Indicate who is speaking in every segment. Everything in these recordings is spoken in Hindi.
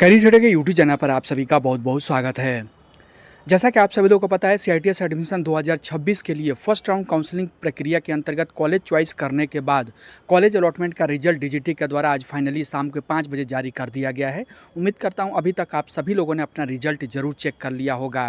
Speaker 1: करियर सेटर के यूट्यूब चैनल पर आप सभी का बहुत बहुत स्वागत है। जैसा कि आप सभी लोगों को पता है, सीआईटीएस एडमिशन 2026 के लिए फर्स्ट राउंड काउंसलिंग प्रक्रिया के अंतर्गत कॉलेज चॉइस करने के बाद कॉलेज अलॉटमेंट का रिजल्ट डीजीटी के द्वारा आज फाइनली शाम के 5 बजे जारी कर दिया गया है। उम्मीद करता हूं अभी तक आप सभी लोगों ने अपना रिजल्ट जरूर चेक कर लिया होगा।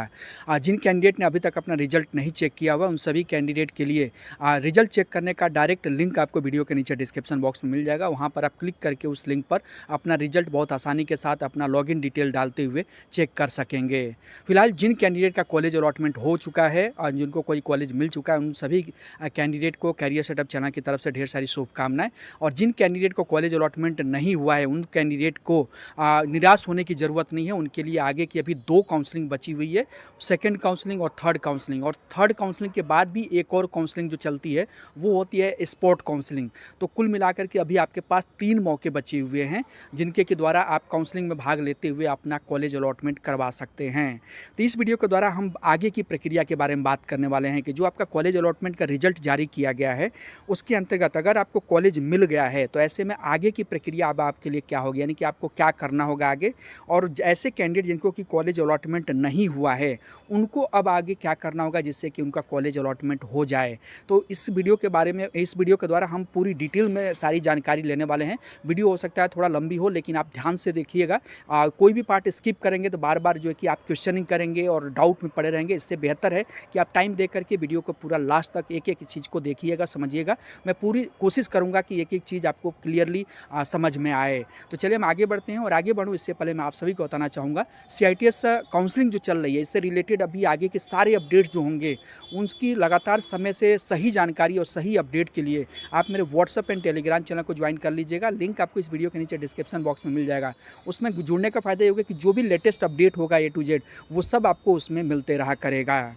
Speaker 1: जिन कैंडिडेट ने अभी तक अपना रिजल्ट नहीं चेक किया हुआ, उन सभी कैंडिडेट के लिए रिजल्ट चेक करने का डायरेक्ट लिंक आपको वीडियो के नीचे डिस्क्रिप्शन बॉक्स में मिल जाएगा। वहाँ पर आप क्लिक करके उस लिंक पर अपना रिजल्ट बहुत आसानी के साथ अपना लॉगिन डिटेल डालते हुए चेक कर सकेंगे। फिलहाल जिन कैंडिडेट का कॉलेज अलॉटमेंट हो चुका है और जिनको कोई कॉलेज मिल चुका है, उन सभी कैंडिडेट को कैरियर सेटअप चैनल की तरफ से ढेर सारी शुभकामनाएं। और जिन कैंडिडेट को कॉलेज अलॉटमेंट नहीं हुआ है, उन कैंडिडेट को निराश होने की ज़रूरत नहीं है। उनके लिए आगे की अभी 2 काउंसलिंग बची हुई है, सेकेंड काउंसलिंग और थर्ड काउंसलिंग। और थर्ड काउंसलिंग के बाद भी एक और काउंसलिंग जो चलती है वो होती है स्पॉट काउंसलिंग। तो कुल मिलाकर के अभी आपके पास 3 मौके बचे हुए हैं जिनके के द्वारा आप काउंसलिंग में भाग लेते हुए अपना कॉलेज अलॉटमेंट करवा सकते हैं। तो इस वीडियो के द्वारा हम आगे की प्रक्रिया के बारे में बात करने वाले हैं कि जो आपका कॉलेज अलॉटमेंट का रिजल्ट जारी किया गया है, उसके अंतर्गत अगर आपको कॉलेज मिल गया है तो ऐसे में आगे की प्रक्रिया अब आपके लिए क्या होगी, यानी कि आपको क्या करना होगा आगे। और ऐसे कैंडिडेट जिनको कि कॉलेज अलॉटमेंट नहीं हुआ है, उनको अब आगे क्या करना होगा जिससे कि उनका कॉलेज अलॉटमेंट हो जाए। तो इस वीडियो के बारे में, इस वीडियो के द्वारा हम पूरी डिटेल में सारी जानकारी लेने वाले हैं। वीडियो हो सकता है थोड़ा लंबी हो, लेकिन आप ध्यान से देखिएगा। कोई भी पार्ट स्किप करेंगे तो बार बार जो है कि आप क्वेश्चनिंग करेंगे और डाउट में पड़े रहेंगे। इससे बेहतर है कि आप टाइम दे करके वीडियो को पूरा लास्ट तक एक एक चीज़ को देखिएगा, समझिएगा। मैं पूरी कोशिश करूंगा कि एक एक चीज़ आपको क्लियरली समझ में आए। तो चलिए हम आगे बढ़ते हैं। और आगे बढ़ूँ इससे पहले मैं आप सभी को बताना चाहूँगा, सीआईटीएस काउंसलिंग जो चल रही है, इससे रिलेटेड अभी आगे के सारे अपडेट्स जो होंगे, उनकी लगातार समय से सही जानकारी और सही अपडेट के लिए आप मेरे व्हाट्सएप एंड टेलीग्राम चैनल को ज्वाइन कर लीजिएगा। लिंक आपको इस वीडियो के नीचे डिस्क्रिप्शन बॉक्स में मिल जाएगा। उसमें जुड़ने का फ़ायदा ये होगा कि जो भी लेटेस्ट अपडेट होगा A to Z, वो सब आपको उसमें मिलते रहा करेगा।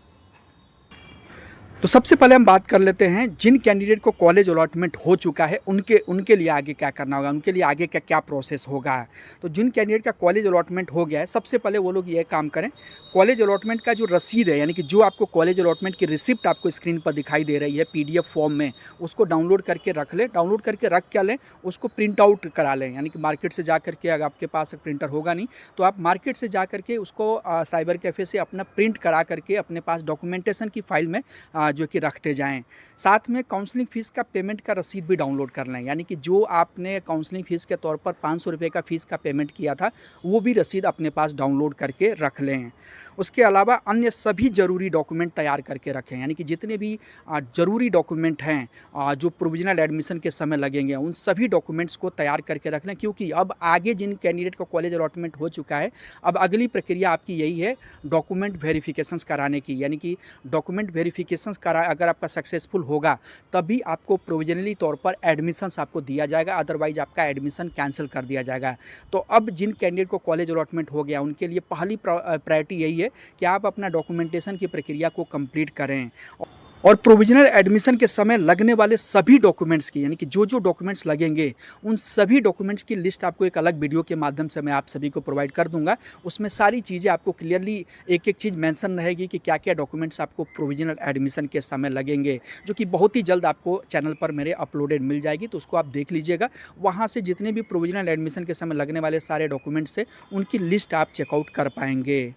Speaker 1: तो सबसे पहले हम बात कर लेते हैं, जिन कैंडिडेट को कॉलेज अलॉटमेंट हो चुका है उनके उनके लिए आगे क्या करना होगा, उनके लिए आगे क्या क्या प्रोसेस होगा। तो जिन कैंडिडेट का कॉलेज अलॉटमेंट हो गया है, सबसे पहले वो लोग ये काम करें, कॉलेज अलॉटमेंट का जो रसीद है, यानी कि जो आपको कॉलेज अलॉटमेंट की रिसिप्ट आपको स्क्रीन पर दिखाई दे रही है PDF फॉर्म में, उसको डाउनलोड करके रख लें। डाउनलोड करके रख क्या लें, उसको प्रिंट आउट करा लें। यानी कि मार्केट से जा करके, अगर आपके पास प्रिंटर होगा नहीं तो आप मार्केट से जा करके उसको साइबर कैफ़े से अपना प्रिंट करा करके अपने पास डॉक्यूमेंटेशन की फाइल में जो कि रखते जाएं। साथ में काउंसलिंग फ़ीस का पेमेंट का रसीद भी डाउनलोड कर लें। यानी कि जो आपने काउंसलिंग फ़ीस के तौर पर 500 रुपये का फ़ीस का पेमेंट किया था, वो भी रसीद अपने पास डाउनलोड करके रख लें। उसके अलावा अन्य सभी ज़रूरी डॉक्यूमेंट तैयार करके रखें। यानी कि जितने भी ज़रूरी डॉक्यूमेंट हैं जो प्रोविजनल एडमिशन के समय लगेंगे, उन सभी डॉक्यूमेंट्स को तैयार करके रख लें। क्योंकि अब आगे जिन कैंडिडेट का कॉलेज अलॉटमेंट हो चुका है, अब अगली प्रक्रिया आपकी यही है, डॉक्यूमेंट वेरिफिकेशंस कराने की। यानी कि डॉक्यूमेंट वेरिफिकेशंस करा अगर आपका सक्सेसफुल होगा, तभी आपको प्रोविजनली तौर पर एडमिशन्स आपको दिया जाएगा, अदरवाइज आपका एडमिशन कैंसिल कर दिया जाएगा। तो अब जिन कैंडिडेट को कॉलेज अलॉटमेंट हो गया, उनके लिए पहली प्रायोरिटी यही है कि आप अपना डॉक्यूमेंटेशन की प्रक्रिया को कंप्लीट करें। और प्रोविजनल एडमिशन के समय लगने वाले सभी डॉक्यूमेंट्स की, यानी कि जो जो डॉक्यूमेंट्स लगेंगे, उन सभी डॉक्यूमेंट्स की लिस्ट आपको एक अलग वीडियो के माध्यम से मैं आप सभी को प्रोवाइड कर दूंगा। उसमें सारी चीज़ें आपको क्लियरली एक एक चीज़ मेंशन रहेगी कि क्या क्या डॉक्यूमेंट्स आपको प्रोविजनल एडमिशन के समय लगेंगे, जो कि बहुत ही जल्द आपको चैनल पर मेरे अपलोडेड मिल जाएगी। तो उसको आप देख लीजिएगा। वहाँ से जितने भी प्रोविजनल एडमिशन के समय लगने वाले सारे डॉक्यूमेंट्स से उनकी लिस्ट आप चेकआउट कर पाएंगे।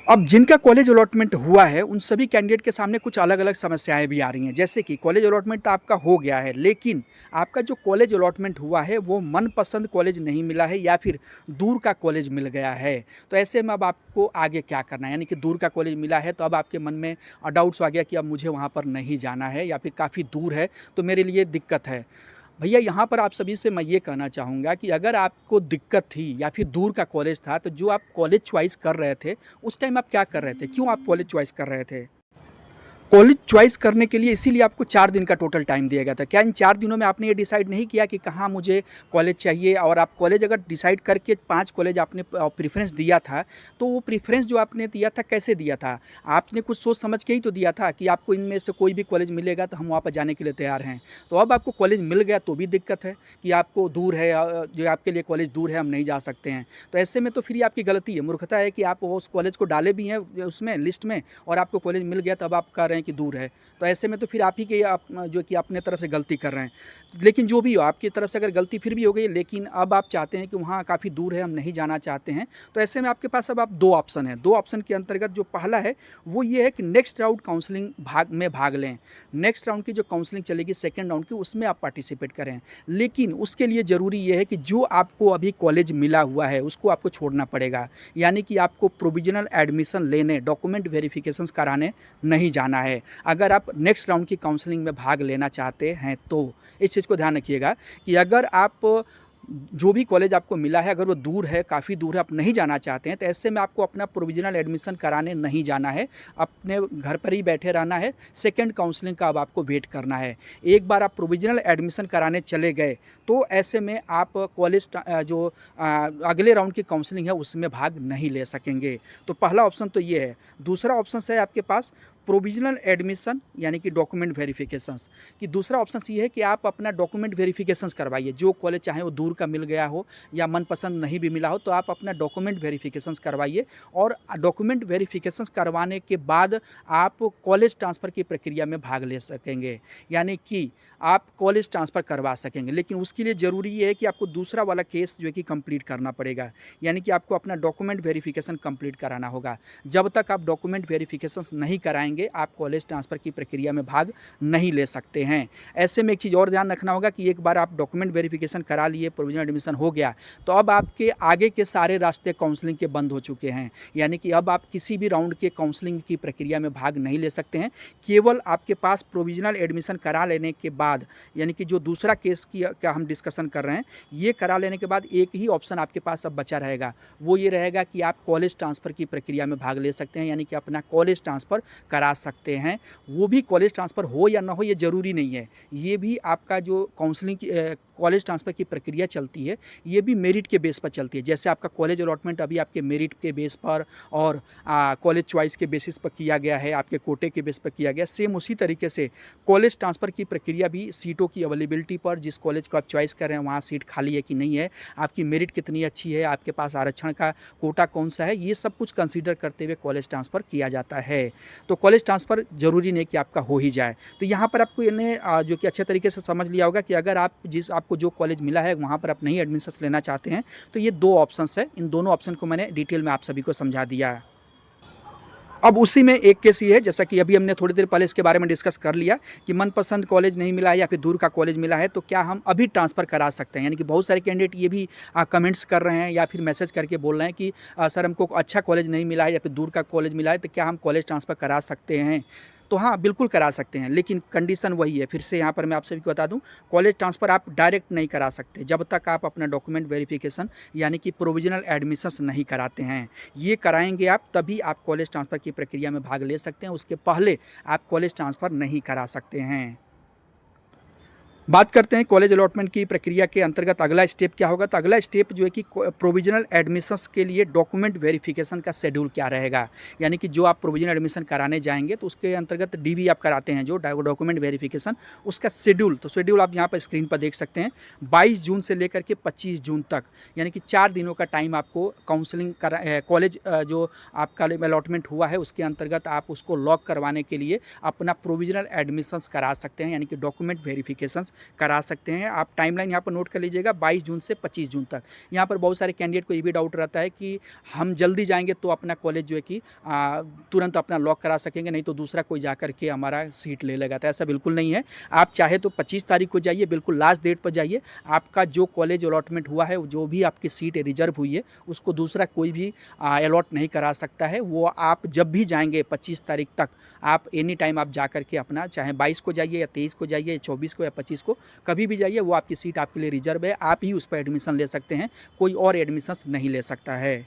Speaker 1: अब जिनका कॉलेज अलॉटमेंट हुआ है, उन सभी कैंडिडेट के सामने कुछ अलग अलग समस्याएं भी आ रही हैं। जैसे कि कॉलेज अलॉटमेंट तो आपका हो गया है, लेकिन आपका जो कॉलेज अलॉटमेंट हुआ है वो मनपसंद कॉलेज नहीं मिला है या फिर दूर का कॉलेज मिल गया है। तो ऐसे में अब आपको आगे क्या करना है, यानी कि दूर का कॉलेज मिला है तो अब आपके मन में डाउट्स आ गया कि अब मुझे वहाँ पर नहीं जाना है, या फिर काफ़ी दूर है तो मेरे लिए दिक्कत है। भैया यहाँ पर आप सभी से मैं ये कहना चाहूँगा कि अगर आपको दिक्कत थी या फिर दूर का कॉलेज था, तो जो आप कॉलेज चॉइस कर रहे थे, उस टाइम आप क्या कर रहे थे, क्यों आप कॉलेज चॉइस कर रहे थे? कॉलेज चॉइस करने के लिए इसीलिए आपको 4 दिन का टोटल टाइम दिया गया था। क्या इन 4 दिनों में आपने ये डिसाइड नहीं किया कि कहाँ मुझे कॉलेज चाहिए? और आप कॉलेज अगर डिसाइड करके 5 कॉलेज आपने प्रेफ़रेंस दिया था, तो वो प्रेफ़रेंस जो आपने दिया था, कैसे दिया था? आपने कुछ सोच समझ के ही तो दिया था कि आपको इनमें से कोई भी कॉलेज मिलेगा तो हम वहाँ पर जाने के लिए तैयार हैं। तो अब आपको कॉलेज मिल गया तो भी दिक्कत है कि आपको दूर है, जो आपके लिए कॉलेज दूर है, हम नहीं जा सकते हैं। तो ऐसे में तो फिर ये आपकी गलती है, मूर्खता है कि आप वो उस कॉलेज को डाले भी हैं उसमें लिस्ट में, और आपको कॉलेज मिल गया तब आप कह रहे हैं हैं कि दूर है, तो ऐसे में तो फिर आप ही के आप जो कि अपने तरफ से गलती कर रहे हैं। लेकिन जो भी हो, आपकी तरफ से अगर गलती फिर भी हो गई, लेकिन अब आप चाहते हैं कि वहाँ काफ़ी दूर है, हम नहीं जाना चाहते हैं, तो ऐसे में आपके पास अब आप 2 ऑप्शन हैं। 2 ऑप्शन के अंतर्गत जो पहला है, वो ये है कि नेक्स्ट राउंड काउंसलिंग भाग लें। नेक्स्ट राउंड की जो काउंसलिंग चलेगी सेकंड राउंड की, उसमें आप पार्टिसिपेट करें। लेकिन उसके लिए ज़रूरी ये है कि जो आपको अभी कॉलेज मिला हुआ है, उसको आपको छोड़ना पड़ेगा। यानी कि आपको प्रोविज़नल एडमिशन लेने, डॉक्यूमेंट वेरिफिकेशंस कराने नहीं जाना है, अगर आप नेक्स्ट राउंड की काउंसलिंग में भाग लेना चाहते हैं तो। इस चीज़ को ध्यान रखिएगा कि अगर आप जो भी कॉलेज आपको मिला है, अगर वो दूर है, काफ़ी दूर है, आप नहीं जाना चाहते हैं, तो ऐसे में आपको अपना प्रोविज़नल एडमिशन कराने नहीं जाना है, अपने घर पर ही बैठे रहना है। सेकंड काउंसलिंग का अब आपको वेट करना है। एक बार आप प्रोविज़नल एडमिशन कराने चले गए, तो ऐसे में आप कॉलेज अगले राउंड की काउंसलिंग है, उसमें भाग नहीं ले सकेंगे। तो पहला ऑप्शन तो ये है। दूसरा ऑप्शन है आपके पास प्रोविज़नल एडमिशन यानी कि डॉक्यूमेंट वेरिफिकेशंस, कि दूसरा ऑप्शन ये है कि आप अपना डॉक्यूमेंट वेरिफिकेशंस करवाइए। जो कॉलेज चाहे वो दूर का मिल गया हो या मनपसंद नहीं भी मिला हो, तो आप अपना डॉक्यूमेंट वेरिफिकेशंस करवाइए, और डॉक्यूमेंट वेरिफिकेशंस करवाने के बाद आप कॉलेज ट्रांसफ़र की प्रक्रिया में भाग ले सकेंगे, यानी कि आप कॉलेज ट्रांसफ़र करवा सकेंगे। लेकिन उसके लिए ज़रूरी ये है कि आपको दूसरा वाला केस जो है कि कंप्लीट करना पड़ेगा, यानी कि आपको अपना डॉक्यूमेंट वेरिफिकेशन कंप्लीट कराना होगा। जब तक आप डॉक्यूमेंट वेरिफिकेशंस नहीं कराएंगे, आप कॉलेज ट्रांसफ़र की प्रक्रिया में भाग नहीं ले सकते हैं। ऐसे में एक चीज़ और ध्यान रखना होगा कि एक बार आप डॉक्यूमेंट वेरिफिकेशन करा लिए, प्रोविज़नल एडमिशन हो गया, तो अब आपके आगे के सारे रास्ते काउंसलिंग के बंद हो चुके हैं। यानी कि अब आप किसी भी राउंड के काउंसलिंग की प्रक्रिया में भाग नहीं ले सकते हैं। केवल आपके पास प्रोविज़नल एडमिशन करा लेने के बाद, यानी कि जो दूसरा केस की का हम डिस्कशन कर रहे हैं, ये करा लेने के बाद एक ही ऑप्शन आपके पास अब बचा रहेगा। वो ये रहेगा कि आप कॉलेज ट्रांसफ़र की प्रक्रिया में भाग ले सकते हैं, यानी कि अपना कॉलेज ट्रांसफ़र करा सकते हैं। वो भी कॉलेज ट्रांसफ़र हो या ना हो, ये ज़रूरी नहीं है। ये भी आपका जो काउंसलिंग की कॉलेज ट्रांसफ़र की प्रक्रिया चलती है, ये भी मेरिट के बेस पर चलती है। जैसे आपका कॉलेज अलॉटमेंट अभी आपके मेरिट के बेस पर और कॉलेज चॉइस के बेसिस पर किया गया है, आपके कोटे के बेस पर किया गया, सेम उसी तरीके से कॉलेज ट्रांसफ़र की प्रक्रिया भी सीटों की अवेलेबिलिटी पर, जिस कॉलेज को आप चॉइस कर रहे हैं वहाँ सीट खाली है कि नहीं है, आपकी मेरिट कितनी अच्छी है, आपके पास आरक्षण का कोटा कौन सा है, ये सब कुछ कंसीडर करते हुए कॉलेज ट्रांसफ़र किया जाता है। तो कॉलेज ट्रांसफ़र ज़रूरी नहीं कि आपका हो ही जाए। तो यहाँ पर आपको इन्हें जो कि अच्छे तरीके से समझ लिया होगा कि अगर आपको जो कॉलेज मिला है वहाँ पर आप नहीं एडमिशन्स लेना चाहते हैं, तो ये 2 ऑप्शंस है। इन दोनों ऑप्शन को मैंने डिटेल में आप सभी को समझा दिया है। अब उसी में एक केस ये है, जैसा कि अभी हमने थोड़ी देर पहले इसके बारे में डिस्कस कर लिया कि मनपसंद कॉलेज नहीं मिला है या फिर दूर का कॉलेज मिला है, तो क्या हम अभी ट्रांसफ़र करा सकते हैं। यानी कि बहुत सारे कैंडिडेट ये भी कमेंट्स कर रहे हैं या फिर मैसेज करके बोल रहे हैं कि सर हमको अच्छा कॉलेज नहीं मिला है या फिर दूर का कॉलेज मिला है, तो क्या हम कॉलेज ट्रांसफ़र करा सकते हैं। तो हाँ, बिल्कुल करा सकते हैं, लेकिन कंडीशन वही है। फिर से यहाँ पर मैं आप सभी को बता दूँ, कॉलेज ट्रांसफ़र आप डायरेक्ट नहीं करा सकते जब तक आप अपना डॉक्यूमेंट वेरिफिकेशन यानी कि प्रोविज़नल एडमिशन्स नहीं कराते हैं। ये कराएंगे आप, तभी आप कॉलेज ट्रांसफ़र की प्रक्रिया में भाग ले सकते हैं। उसके पहले आप कॉलेज ट्रांसफ़र नहीं करा सकते हैं। बात करते हैं कॉलेज अलॉटमेंट की प्रक्रिया के अंतर्गत अगला स्टेप क्या होगा। तो अगला स्टेप जो है कि प्रोविज़नल एडमिशन्स के लिए डॉक्यूमेंट वेरिफिकेशन का शेड्यूल क्या रहेगा। यानी कि जो आप प्रोविज़नल एडमिशन कराने जाएंगे, तो उसके अंतर्गत डीवी आप कराते हैं, जो डॉक्यूमेंट वेरिफिकेशन, उसका शेड्यूल। तो शेड्यूल आप यहाँ पर स्क्रीन पर देख सकते हैं। 22 जून से लेकर के 25 जून तक, यानी कि 4 दिनों का टाइम आपको काउंसलिंग कॉलेज जो आपका अलॉटमेंट हुआ है उसके अंतर्गत आप उसको लॉक करवाने के लिए अपना प्रोविज़नल एडमिशन्स करा सकते हैं, यानी कि डॉक्यूमेंट वेरिफिकेशंस करा सकते हैं। आप टाइमलाइन यहाँ पर नोट कर लीजिएगा, 22 जून से 25 जून तक। यहाँ पर बहुत सारे कैंडिडेट को ये भी डाउट रहता है कि हम जल्दी जाएंगे तो अपना कॉलेज जो है कि तुरंत अपना लॉक करा सकेंगे, नहीं तो दूसरा कोई जा कर के हमारा सीट ले लेगा। तो ऐसा बिल्कुल नहीं है। आप चाहे तो 25 तारीख को जाइए, बिल्कुल लास्ट डेट पर जाइए। आपका जो कॉलेज अलॉटमेंट हुआ है, जो भी आपकी सीट रिजर्व हुई है, उसको दूसरा कोई भी अलॉट नहीं करा सकता है। वो आप जब भी जाएंगे 25 तारीख तक, आप एनी टाइम आप जा कर के अपना, चाहे 22 को जाइए या 23 को जाइए या 24 को या 25 को, कभी भी जाइए, वो आपकी सीट आपके लिए रिजर्व है। आप ही उस पर एडमिशन ले सकते हैं, कोई और एडमिशन्स नहीं ले सकता है।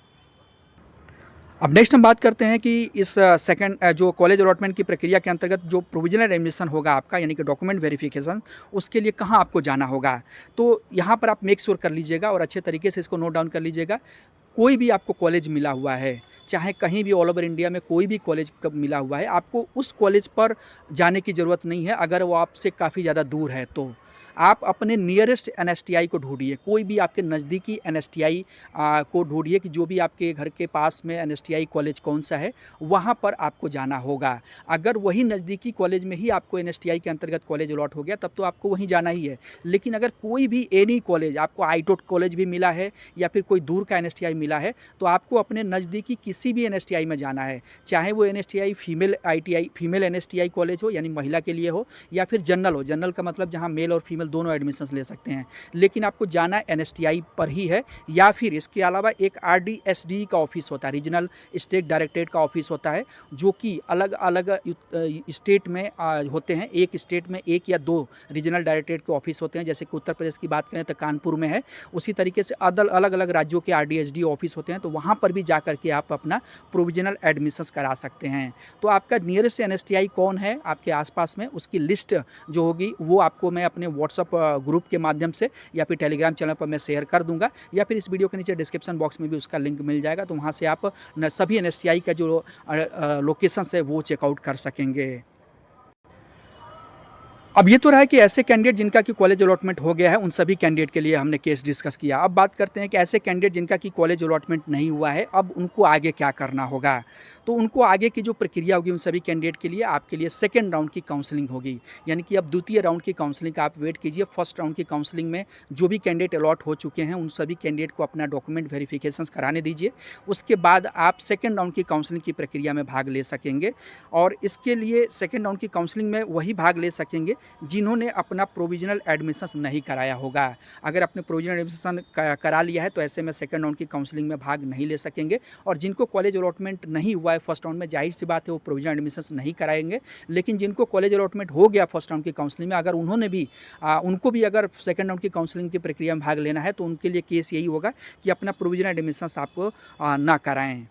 Speaker 1: अब नेक्स्ट हम बात करते हैं कि इस सेकंड जो कॉलेज अलॉटमेंट की प्रक्रिया के अंतर्गत जो प्रोविज़नल एडमिशन होगा आपका, यानी कि डॉक्यूमेंट वेरिफिकेशन, उसके लिए कहाँ आपको जाना होगा। तो यहाँ पर आप मेक श्योर कर लीजिएगा और अच्छे तरीके से इसको नोट डाउन कर लीजिएगा। कोई भी आपको कॉलेज मिला हुआ है, चाहे कहीं भी ऑल ओवर इंडिया में कोई भी कॉलेज मिला हुआ है, आपको उस कॉलेज पर जाने की ज़रूरत नहीं है अगर वो आपसे काफ़ी ज़्यादा दूर है तो। आप अपने नियरेस्ट एनएसटीआई को ढूंढिए, कोई भी आपके नज़दीकी एनएसटीआई को ढूंढिए कि जो भी आपके घर के पास में एनएसटीआई कॉलेज कौन सा है, वहाँ पर आपको जाना होगा। अगर वही नज़दीकी कॉलेज में ही आपको एनएसटीआई के अंतर्गत कॉलेज अलॉट हो गया तब तो आपको वहीं जाना ही है। लेकिन अगर कोई भी एनी कॉलेज आपको आईटोट कॉलेज भी मिला है या फिर कोई दूर का एनएसटीआई मिला है, तो आपको अपने नज़दीकी किसी भी एनएसटीआई में जाना है, चाहे वो एनएसटीआई फीमेल एनएसटीआई कॉलेज हो यानी महिला के लिए हो, या फिर जनरल हो। जनरल का मतलब जहाँ मेल और फीमेल दोनों एडमिशन्स ले सकते हैं, लेकिन आपको जाना एनएसटीआई पर ही है। या फिर इसके अलावा एक आरडीएसडी का ऑफिस होता है, रीजनल स्टेट डायरेक्टरेट का ऑफिस होता है, जो कि अलग अलग स्टेट में होते हैं। एक स्टेट में एक या दो रीजनल डायरेक्टरेट के ऑफिस होते हैं, जैसे कि उत्तर प्रदेश की बात करें तो कानपुर में है, उसी तरीके से अलग अलग राज्यों के आरडीएसडी ऑफिस होते हैं। तो वहाँ पर भी जा करके आप अपना प्रोविजनल एडमिशन्स करा सकते हैं। तो आपका नियरेस्ट एनएसटीआई कौन है आपके आसपास में, उसकी लिस्ट जो होगी वो आपको मैं अपने व्हाट्सअप ग्रुप के माध्यम से या फिर टेलीग्राम चैनल पर मैं शेयर कर दूंगा, या फिर इस वीडियो के नीचे डिस्क्रिप्शन बॉक्स में भी उसका लिंक मिल जाएगा। तो वहाँ से आप सभी एनएसटीआई का जो लोकेशंस है वो चेकआउट कर सकेंगे। अब ये तो रहा है कि ऐसे कैंडिडेट जिनका कि कॉलेज अलॉटमेंट हो गया है, उन सभी कैंडिडेट के लिए हमने केस डिस्कस किया। अब बात करते हैं कि ऐसे कैंडिडेट जिनका कि कॉलेज अलॉटमेंट नहीं हुआ है, अब उनको आगे क्या करना होगा। तो उनको आगे की जो प्रक्रिया होगी उन सभी कैंडिडेट के लिए, आपके लिए सेकेंड राउंड की काउंसलिंग होगी। यानी कि अब द्वितीय राउंड की काउंसलिंग का आप वेट कीजिए। फर्स्ट राउंड की काउंसलिंग में जो भी कैंडिडेट अलॉट हो चुके हैं उन सभी कैंडिडेट को अपना डॉक्यूमेंट वेरिफिकेशंस कराने दीजिए। उसके बाद आप सेकेंड राउंड की काउंसलिंग की प्रक्रिया में भाग ले सकेंगे। और इसके लिए सेकेंड राउंड की काउंसलिंग में वही भाग ले सकेंगे जिन्होंने अपना प्रोविजनल एडमिशन नहीं कराया होगा। अगर आपने प्रोविजनल एडमिशन करा लिया है तो ऐसे में सेकेंड राउंड की काउंसलिंग में भाग नहीं ले सकेंगे। और जिनको कॉलेज अलॉटमेंट नहीं हुआ है फर्स्ट राउंड में, जाहिर सी बात है वो प्रोविजनल एडमिशन नहीं कराएंगे। लेकिन जिनको कॉलेज अलॉटमेंट हो गया फर्स्ट राउंड की काउंसलिंग में, अगर उन्होंने भी उनको भी अगर सेकेंड राउंड की काउंसलिंग की प्रक्रिया में भाग लेना है तो उनके लिए केस यही होगा कि अपना प्रोविजनल एडमिशन आपको ना कराएं।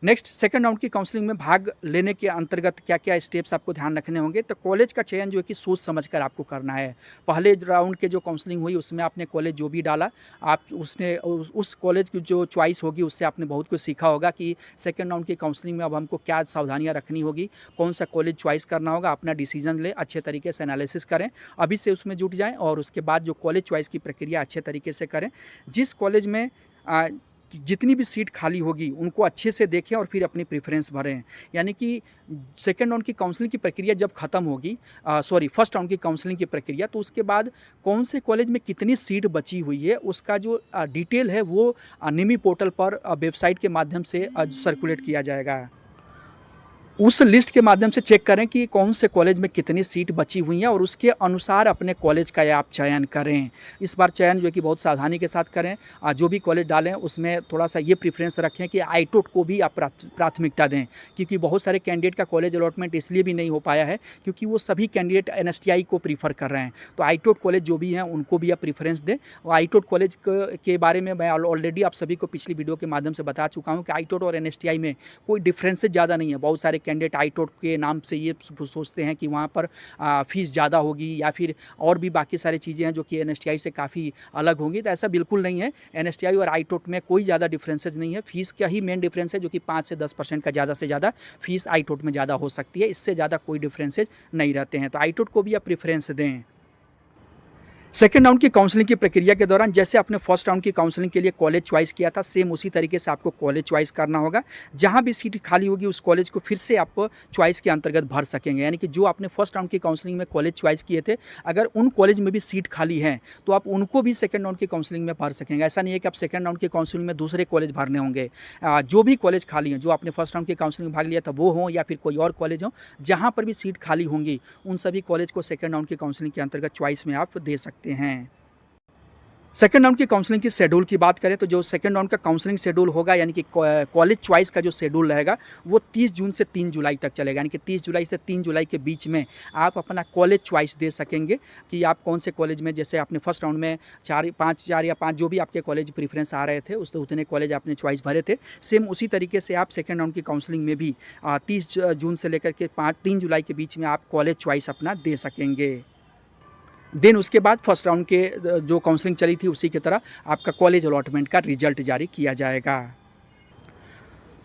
Speaker 1: नेक्स्ट, सेकंड राउंड की काउंसलिंग में भाग लेने के अंतर्गत क्या क्या स्टेप्स आपको ध्यान रखने होंगे। तो कॉलेज का चयन जो है कि सोच समझकर आपको करना है। पहले राउंड के जो काउंसलिंग हुई उसमें आपने कॉलेज जो भी डाला, आप उसने उस कॉलेज की जो चॉइस होगी उससे आपने बहुत कुछ सीखा होगा कि सेकंड राउंड की काउंसलिंग में अब हमको क्या सावधानियाँ रखनी होगी, कौन सा कॉलेज चॉइस करना होगा। अपना डिसीजन लें, अच्छे तरीके से एनालिसिस करें, अभी से उसमें जुट जाएँ और उसके बाद जो कॉलेज चॉइस की प्रक्रिया अच्छे तरीके से करें। जिस कॉलेज में जितनी भी सीट खाली होगी उनको अच्छे से देखें और फिर अपनी प्रेफरेंस भरें। यानी कि सेकेंड राउंड की काउंसलिंग की प्रक्रिया जब खत्म होगी, फर्स्ट राउंड की काउंसलिंग की प्रक्रिया, तो उसके बाद कौन से कॉलेज में कितनी सीट बची हुई है उसका जो डिटेल है वो निमी पोर्टल पर वेबसाइट के माध्यम से सर्कुलेट किया जाएगा। उस लिस्ट के माध्यम से चेक करें कि कौन से कॉलेज में कितनी सीट बची हुई हैं और उसके अनुसार अपने कॉलेज का आप चयन करें। इस बार चयन जो है कि बहुत सावधानी के साथ करें। जो भी कॉलेज डालें उसमें थोड़ा सा ये प्रेफरेंस रखें कि आईटोट को भी आप प्राथमिकता दें, क्योंकि बहुत सारे कैंडिडेट का कॉलेज अलॉटमेंट इसलिए भी नहीं हो पाया है क्योंकि वो सभी कैंडिडेट एनएसटीआई को प्रीफर कर रहे हैं। तो आईटोट कॉलेज जो भी हैं उनको भी आप प्रीफरेंस दें। और आईटोट कॉलेज के बारे में मैं ऑलरेडी आप सभी को पिछली वीडियो के माध्यम से बता चुका हूँ कि आईटोट और एनएसटीआई में कोई डिफरेंसेज ज़्यादा नहीं है। बहुत सारे कैंडिडेट आईटोट के नाम से ये सोचते हैं कि वहाँ पर फीस ज़्यादा होगी या फिर और भी बाकी सारी चीज़ें हैं जो कि एनएसटीआई से काफ़ी अलग होंगी। तो ऐसा बिल्कुल नहीं है। एनएसटीआई और आईटोट में कोई ज़्यादा डिफरेंसेज नहीं है। फीस का ही मेन डिफरेंस है जो कि 5 से 10% का ज़्यादा से ज़्यादा फीस आईटोट में ज़्यादा हो सकती है। इससे ज़्यादा कोई डिफरेंसेज नहीं रहते हैं। तो आईटोट को भी आप प्रेफरेंस दें। सेकेंड राउंड की काउंसलिंग की प्रक्रिया के दौरान जैसे आपने फर्स्ट राउंड की काउंसलिंग के लिए कॉलेज चॉइस किया था, सेम उसी तरीके से आपको कॉलेज चॉइस करना होगा। जहां भी सीट खाली होगी उस कॉलेज को फिर से आप चॉइस के अंतर्गत भर सकेंगे। यानी कि जो आपने फर्स्ट राउंड की काउंसलिंग में कॉलेज चॉइस किए थे, अगर उन कॉलेज में भी सीट खाली है तो आप उनको भी सेकेंड राउंड की काउंसलिंग में भर सकेंगे। ऐसा नहीं है कि आप सेकेंड राउंड की काउंसलिंग में दूसरे कॉलेज भरने होंगे। जो भी कॉलेज खाली हैं, जो आपने फर्स्ट राउंड की काउंसलिंग में भाग लिया था वो हों या फिर कोई और कॉलेज हो, जहाँ पर भी सीट खाली होंगी उन सभी कॉलेज को सेकेंड राउंड की काउंसलिंग के अंतर्गत चॉइस में आप दे सकते हैं। सेकेंड राउंड की काउंसलिंग की शेड्यूल की बात करें तो जो सेकेंड राउंड का काउंसलिंग शेड्यूल होगा यानी कि कॉलेज चॉइस का जो शेड्यूल रहेगा वो 30 जून से 3 जुलाई तक चलेगा। यानी कि 30 जुलाई से 3 जुलाई के बीच में आप अपना कॉलेज चॉइस दे सकेंगे कि आप कौन से कॉलेज में, जैसे आपने फर्स्ट राउंड में 4 या 5 जो भी आपके कॉलेज प्रीफरेंस आ रहे थे उतने कॉलेज आपने चॉइस भरे थे, सेम उसी तरीके से आप सेकेंड राउंड की काउंसलिंग में भी 30 जून से लेकर के 3 जुलाई के बीच में आप कॉलेज चॉइस अपना दे सकेंगे। देन उसके बाद फर्स्ट राउंड के जो काउंसलिंग चली थी उसी की तरह आपका कॉलेज अलॉटमेंट का रिजल्ट जारी किया जाएगा।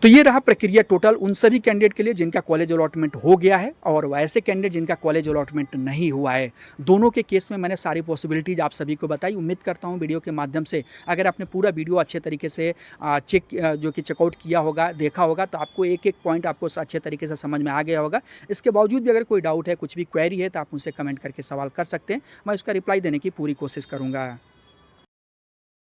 Speaker 1: तो ये रहा प्रक्रिया टोटल उन सभी कैंडिडेट के लिए जिनका कॉलेज अलॉटमेंट हो गया है और वैसे कैंडिडेट जिनका कॉलेज अलॉटमेंट नहीं हुआ है। दोनों के केस में मैंने सारी पॉसिबिलिटीज़ आप सभी को बताई। उम्मीद करता हूँ वीडियो के माध्यम से अगर आपने पूरा वीडियो अच्छे तरीके से चेकआउट किया होगा, देखा होगा, तो आपको एक एक पॉइंट आपको अच्छे तरीके से समझ में आ गया होगा। इसके बावजूद भी अगर कोई डाउट है, कुछ भी क्वेरी है, तो आप मुझसे कमेंट करके सवाल कर सकते हैं। मैं उसका रिप्लाई देने की पूरी कोशिश करूँगा।